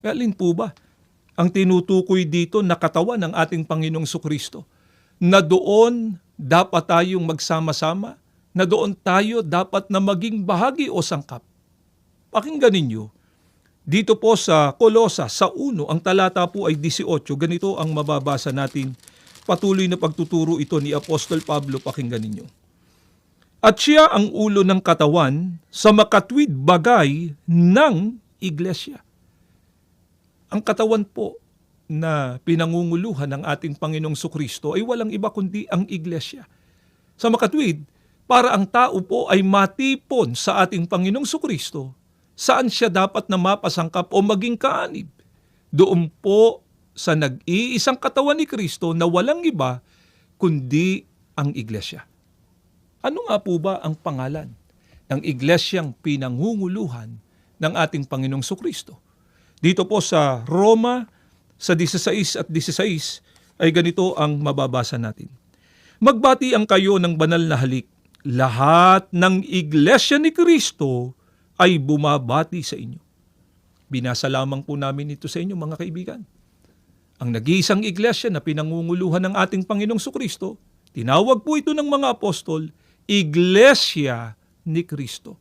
Alin po ba ang tinutukoy dito na katawan ng ating Panginoong Sukristo? Na doon dapat tayong magsama-sama, na doon tayo dapat na maging bahagi o sangkap. Pakinggan ninyo, dito po sa Kolosa, sa 1, ang talata po ay 18, ganito ang mababasa natin. Patuloy na pagtuturo ito ni Apostol Pablo, pakinggan ninyo. At siya ang ulo ng katawan sa makatwid bagay ng iglesia. Ang katawan po na pinangunguluhan ng ating Panginoong Sukristo ay walang iba kundi ang iglesia. Sa makatwid, para ang tao po ay matipon sa ating Panginoong Sukristo, saan siya dapat na mapasangkap o maging kaanib. Doon po sa nag-iisang katawan ni Kristo na walang iba kundi ang iglesia. Ano nga po ba ang pangalan ng iglesyang pinangunguluhan ng ating Panginoong Sukristo? Dito po sa Roma, sa 16 at 16, ay ganito ang mababasa natin. Magbati ang kayo ng banal na halik. Lahat ng iglesia ni Kristo ay bumabati sa inyo. Binasa lamang po namin ito sa inyo, mga kaibigan. Ang nag-iisang iglesia na pinangunguluhan ng ating Panginoong Sukristo, tinawag po ito ng mga apostol, Iglesia ni Kristo.